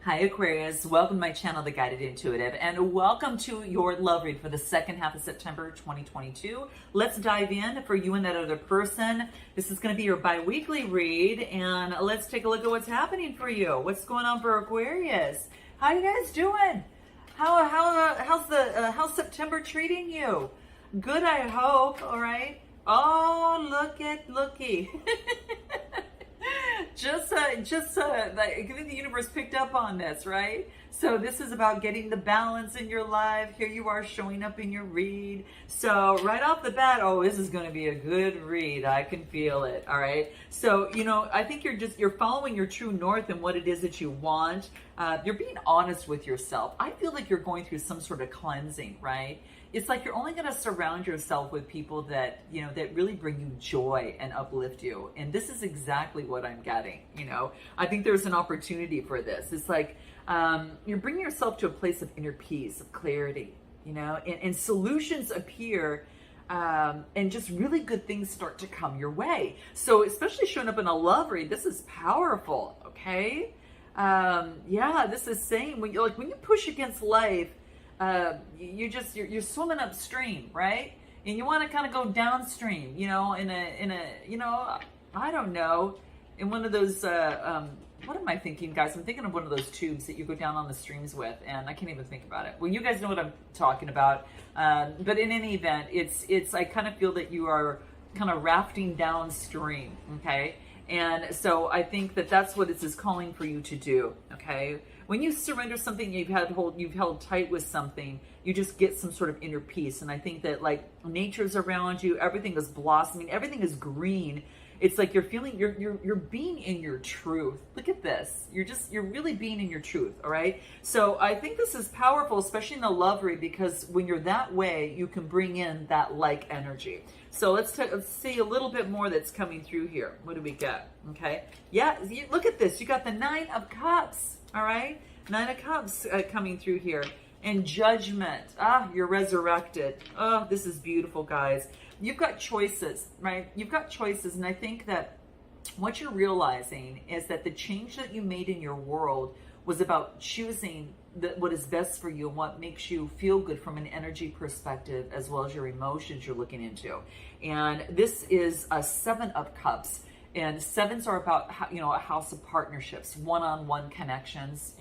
Hi Aquarius, welcome to my channel, The Guided Intuitive, and welcome to your love read for the second half of September 2022. Let's dive in for you and that other person. This is going to be your bi-weekly read, and let's take a look at what's happening for you. What's going on for Aquarius? How you guys doing? How's September treating you? Good, I hope. All right. Oh, looky. I think the universe picked up on this, right? So this is about getting the balance in your life. Here you are showing up in your read. So right off the bat, oh, this is going to be a good read. I can feel it. All right. So, I think you're following your true north and what it is that you want. You're being honest with yourself. I feel like you're going through some sort of cleansing, right? It's like you're only going to surround yourself with people that, that really bring you joy and uplift you. And this is exactly what I'm getting, I think there's an opportunity for this. It's like you're bringing yourself to a place of inner peace, of clarity, and solutions appear and just really good things start to come your way. So especially showing up in a love read, this is powerful, okay? This is saying when you push against life, you're swimming upstream, right? And you want to kind of go downstream, I don't know, in one of those, what am I thinking, guys? I'm thinking of one of those tubes that you go down on the streams with, and I can't even think about it. Well, you guys know what I'm talking about. But in any event, I kind of feel that you are kind of rafting downstream, okay? And so I think that that's what this is calling for you to do, okay? When you surrender something you've held tight with something, you just get some sort of inner peace. And I think that like nature's around you, everything is blossoming, everything is green. It's like you're being in your truth. Look at this. You're really being in your truth, all right? So I think this is powerful, especially in the love read, because when you're that way, you can bring in that like energy. So let's see a little bit more that's coming through here. What do we get? Okay. Yeah, look at this. You got the 9 of Cups, all right? 9 of Cups coming through here. And Judgment. You're resurrected. Oh, this is beautiful, guys. You've got choices, right? You've got choices. And I think that what you're realizing is that the change that you made in your world was about choosing what is best for you and what makes you feel good from an energy perspective, as well as your emotions you're looking into. And this is a 7 of Cups. And 7s are about, a house of partnerships, one-on-one connections,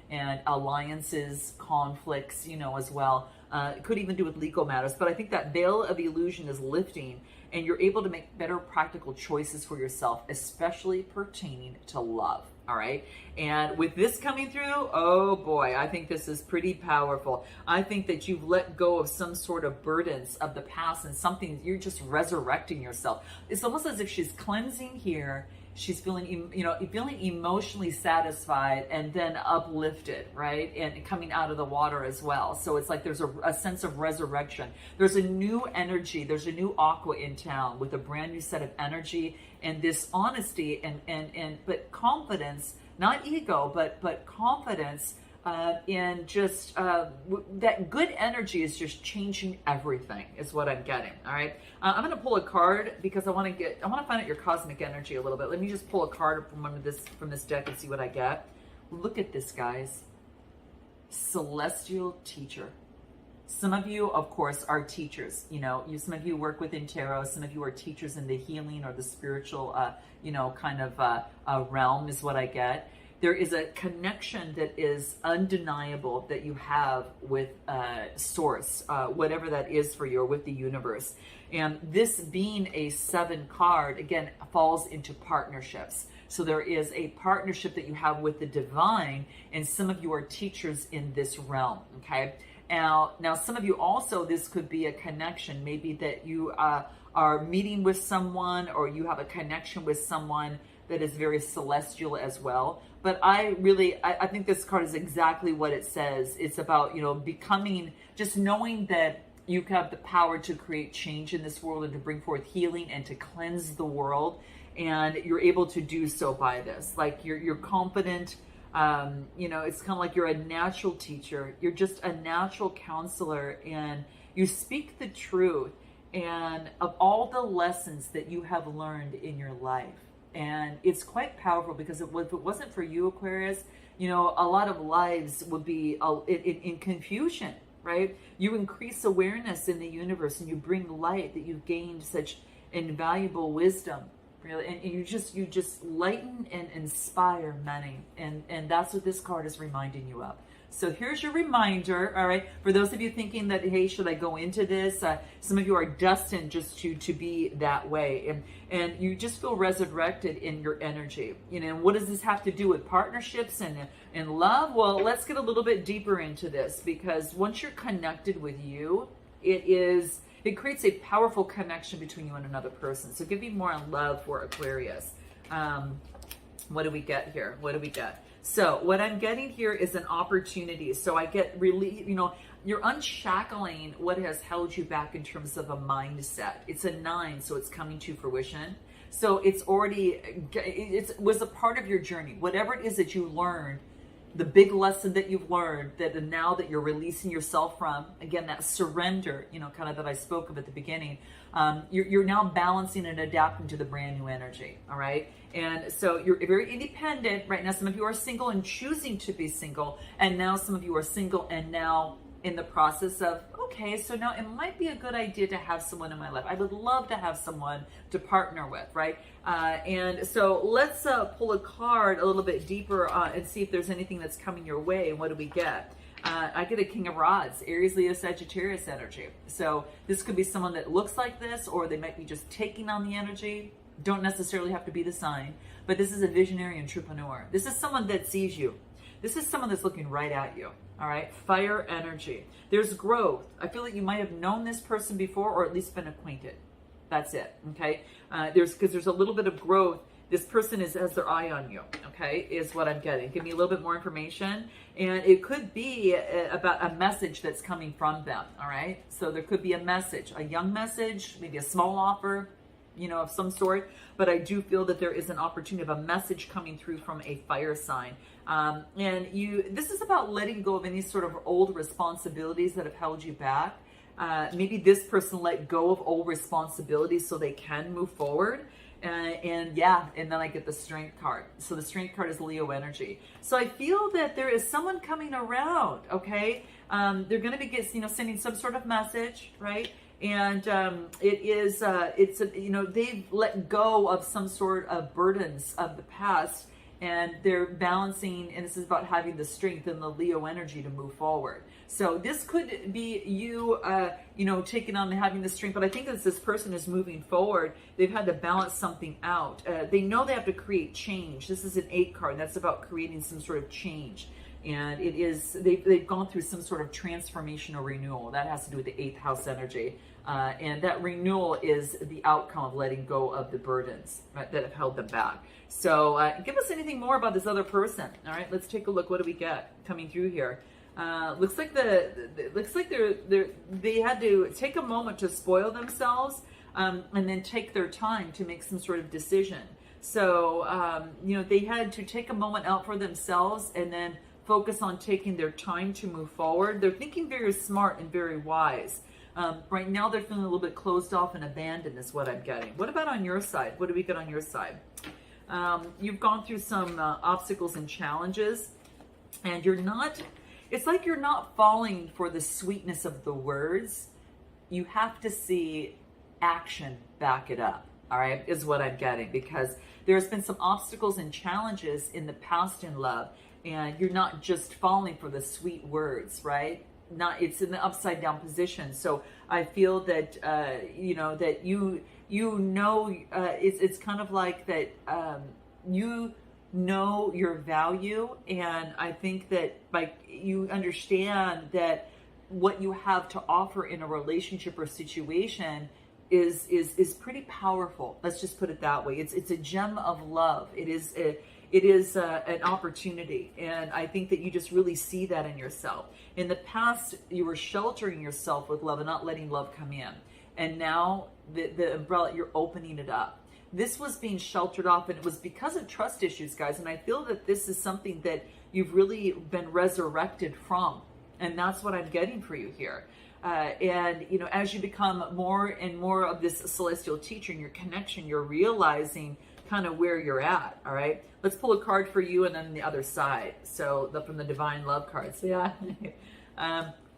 and alliances, conflicts, as well. It could even do with legal matters, but I think that veil of illusion is lifting and you're able to make better practical choices for yourself, especially pertaining to love. All right. And with this coming through, oh boy, I think this is pretty powerful. I think that you've let go of some sort of burdens of the past and something, you're just resurrecting yourself. It's almost as if she's cleansing here. She's feeling, feeling emotionally satisfied and then uplifted, right? And coming out of the water as well. So it's like there's a sense of resurrection. There's a new energy. There's a new Aqua in town with a brand new set of energy and this honesty but confidence, not ego, but confidence. And just that good energy is just changing everything is what I'm getting. All right. I'm going to pull a card because I want to find out your cosmic energy a little bit. Let me just pull a card from this deck and see what I get. Look at this, guys. Celestial teacher. Some of you, of course, are teachers. Some of you work within tarot. Some of you are teachers in the healing or the spiritual, realm is what I get. There is a connection that is undeniable that you have with source, whatever that is for you, or with the universe. And this being a 7 card, again, falls into partnerships. So there is a partnership that you have with the divine, and some of you are teachers in this realm, okay? Now some of you also, this could be a connection, maybe that you are meeting with someone, or you have a connection with someone that is very celestial as well. But I think this card is exactly what it says. It's about, becoming, just knowing that you have the power to create change in this world and to bring forth healing and to cleanse the world. And you're able to do so by this. Like you're confident. It's kind of like you're a natural teacher. You're just a natural counselor, and you speak the truth and of all the lessons that you have learned in your life. And it's quite powerful because if it wasn't for you, Aquarius, You know, a lot of lives would be in confusion, right? You increase awareness in the universe and you bring light that you've gained such invaluable wisdom, really, and you just lighten and inspire many, and that's what this card is reminding you of. So here's your reminder, all right, for those of you thinking that, hey, should I go into this? Some of you are destined just to be that way, and you just feel resurrected in your energy. You know, what does this have to do with partnerships and love? Well, let's get a little bit deeper into this, because once you're connected with you, it creates a powerful connection between you and another person. So give me more on love for Aquarius. What do we get here? What do we get? So what I'm getting here is an opportunity. So I get really, you know, you're unshackling what has held you back in terms of a mindset. It's a 9, so it's coming to fruition. So it's already, it was a part of your journey. Whatever it is that you learned, the big lesson that you've learned, that now that you're releasing yourself from, again, that surrender, you know, kind of that I spoke of at the beginning, you're now balancing and adapting to the brand new energy, all right? And so you're very independent right now. Some of you are single and choosing to be single, and now some of you are single and now in the process of, okay, so now it might be a good idea to have someone in my life. I would love to have someone to partner with, right? And so let's pull a card a little bit deeper and see if there's anything that's coming your way. And what do we get? I get a King of Rods, Aries, Leo, Sagittarius energy. So this could be someone that looks like this, or they might be just taking on the energy. Don't necessarily have to be the sign, but this is a visionary entrepreneur. This is someone that sees you. This is someone that's looking right at you. All right, fire energy. There's growth. I feel like you might have known this person before, or at least been acquainted. That's it. Okay, because there's a little bit of growth. This person has their eye on you. Okay, is what I'm getting. Give me a little bit more information, and it could be about a message that's coming from them. All right, so there could be a message, a young message, maybe a small offer, you know, of some sort, but I do feel that there is an opportunity of a message coming through from a fire sign. And this is about letting go of any sort of old responsibilities that have held you back. Maybe this person let go of old responsibilities so they can move forward. And then I get the Strength card. So the Strength card is Leo energy. So I feel that there is someone coming around, okay? They're going to be sending some sort of message, right? And they've let go of some sort of burdens of the past, and they're balancing, and this is about having the strength and the Leo energy to move forward. So this could be you, taking on and having the strength, but I think as this person is moving forward, they've had to balance something out. They know they have to create change. This is an 8 card. That's about creating some sort of change. And it is, they've gone through some sort of transformation or renewal. That has to do with the 8th house energy. And that renewal is the outcome of letting go of the burdens, right, that have held them back. So give us anything more about this other person. All right, let's take a look. What do we get coming through here? Looks like they had to take a moment to spoil themselves, and then take their time to make some sort of decision. So they had to take a moment out for themselves and then focus on taking their time to move forward. They're thinking very smart and very wise. Right now they're feeling a little bit closed off and abandoned is what I'm getting. What about on your side? What do we get on your side? You've gone through some obstacles and challenges, and it's like you're not falling for the sweetness of the words. You have to see action back it up, all right, is what I'm getting, because there's been some obstacles and challenges in the past in love, and you're not just falling for the sweet words, right? It's in the upside down position. So I feel that that it's kind of like that you know your value, and I think that you understand that what you have to offer in a relationship or situation is pretty powerful. Let's just put it that way. It's a gem of love. It is an opportunity, and I think that you just really see that in yourself. In the past, you were sheltering yourself with love and not letting love come in, and now the umbrella, you're opening it up. This was being sheltered off, and it was because of trust issues, guys, and I feel that this is something that you've really been resurrected from, and that's what I'm getting for you here. And as you become more and more of this celestial teacher in your connection, you're realizing kind of where you're at. All right, let's pull a card for you and then the other side. So from the Divine Love cards. Yeah.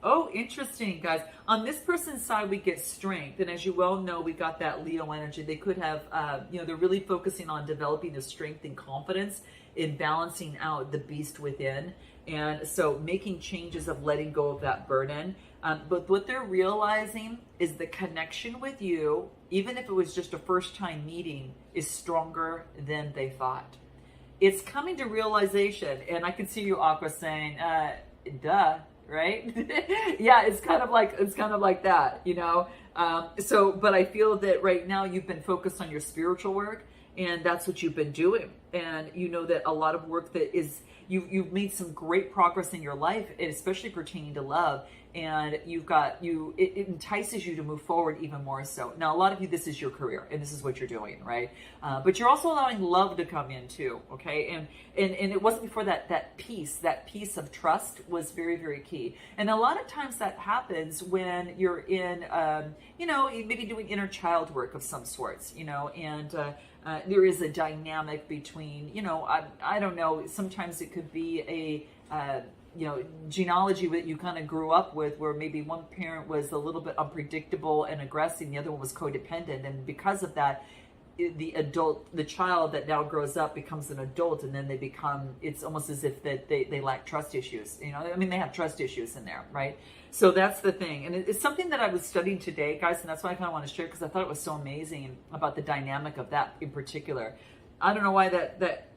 Oh, interesting, guys. On this person's side, we get strength. And as you well know, we got that Leo energy. They could have, they're really focusing on developing the strength and confidence in balancing out the beast within. And so making changes of letting go of that burden. But what they're realizing is the connection with you, even if it was just a first time meeting, is stronger than they thought. It's coming to realization. And I can see you, Aqua, saying, duh. Right? Yeah, it's kind of like that, you know? But I feel that right now you've been focused on your spiritual work, and that's what you've been doing. And you know that a lot of work that is, you've made some great progress in your life, especially pertaining to love. And it entices you to move forward even more so. Now, a lot of you, this is your career and this is what you're doing, right? But you're also allowing love to come in too, okay? And it wasn't before that piece of trust was very, very key. And a lot of times that happens when you're in, maybe doing inner child work of some sorts, and there is a dynamic between, I don't know, sometimes it could be a, genealogy that you kind of grew up with, where maybe one parent was a little bit unpredictable and aggressive, and the other one was codependent. And because of that, the child that now grows up becomes an adult, and then it's almost as if that they lack trust issues. They have trust issues in there, right? So that's the thing. And it's something that I was studying today, guys, and that's why I kind of want to share, because I thought it was so amazing about the dynamic of that in particular. I don't know why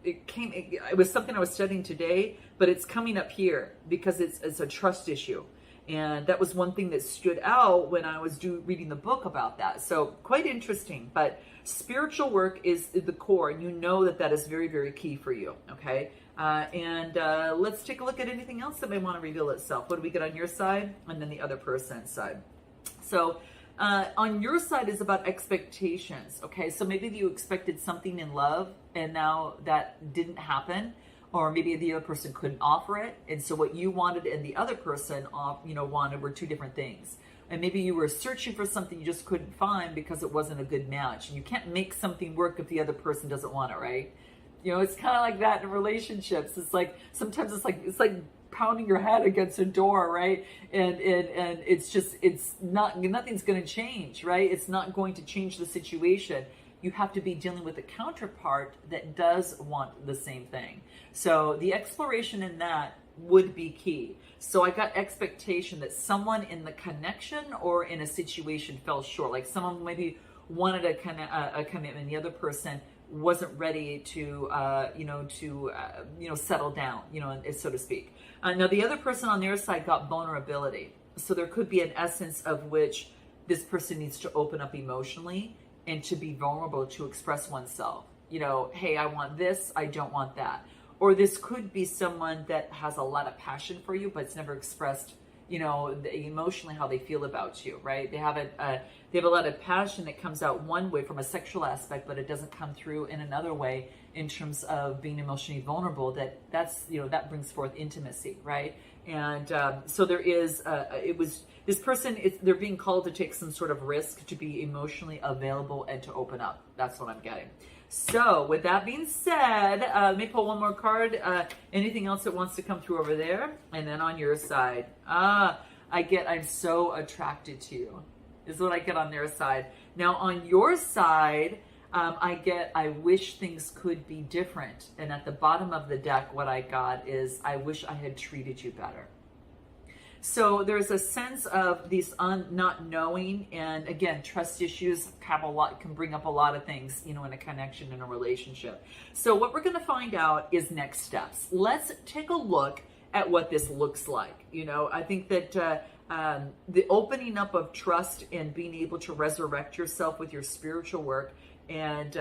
it was something I was studying today, but it's coming up here because it's a trust issue. And that was one thing that stood out when I was reading the book about that. So quite interesting, but spiritual work is the core, and you know that is very, very key for you. Okay. Let's take a look at anything else that may want to reveal itself. What do we get on your side? And then the other person's side. So, on your side is about expectations, okay? So maybe you expected something in love and now that didn't happen, or maybe the other person couldn't offer it. And so what you wanted and the other person, wanted were two different things. And maybe you were searching for something you just couldn't find because it wasn't a good match. And you can't make something work if the other person doesn't want it, right? It's kind of like that in relationships. It's like, sometimes it's like pounding your head against a door, right? And nothing's going to change, right? It's not going to change the situation. You have to be dealing with a counterpart that does want the same thing. So the exploration in that would be key. So I got expectation that someone in the connection or in a situation fell short. Like someone maybe wanted a commitment, the other person wasn't ready to settle down, so to speak. Now the other person on their side got vulnerability. So there could be an essence of which this person needs to open up emotionally and to be vulnerable, to express oneself. Hey, I want this, I don't want that. Or this could be someone that has a lot of passion for you, but it's never expressed, emotionally how they feel about you, right? They have a lot of passion that comes out one way from a sexual aspect, but it doesn't come through in another way in terms of being emotionally vulnerable. That brings forth intimacy, right? And so there is, this person, they're being called to take some sort of risk to be emotionally available and to open up. That's what I'm getting. So with that being said, let me pull one more card. Anything else that wants to come through over there? And then on your side, I'm so attracted to you, is what I get on their side. Now on your side, I wish things could be different. And at the bottom of the deck, what I got is, I wish I had treated you better. So there's a sense of these not knowing, and again, trust issues can bring up a lot of things, in a connection, in a relationship. So what we're going to find out is next steps. Let's take a look at what this looks like. I think that the opening up of trust and being able to resurrect yourself with your spiritual work, and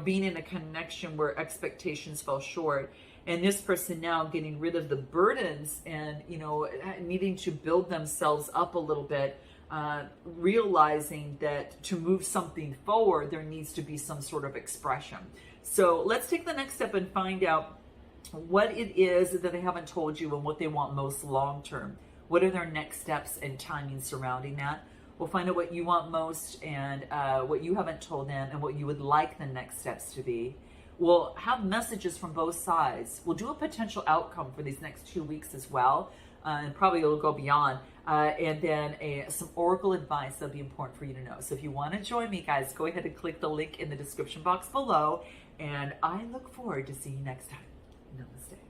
being in a connection where expectations fell short. And this person now getting rid of the burdens and, needing to build themselves up a little bit, realizing that to move something forward, there needs to be some sort of expression. So let's take the next step and find out what it is that they haven't told you and what they want most long-term. What are their next steps and timing surrounding that? We'll find out what you want most and what you haven't told them and what you would like the next steps to be. We'll have messages from both sides. We'll do a potential outcome for these next 2 weeks as well, and probably it'll go beyond. And then some oracle advice that'll be important for you to know. So if you want to join me, guys, go ahead and click the link in the description box below. And I look forward to seeing you next time. Namaste.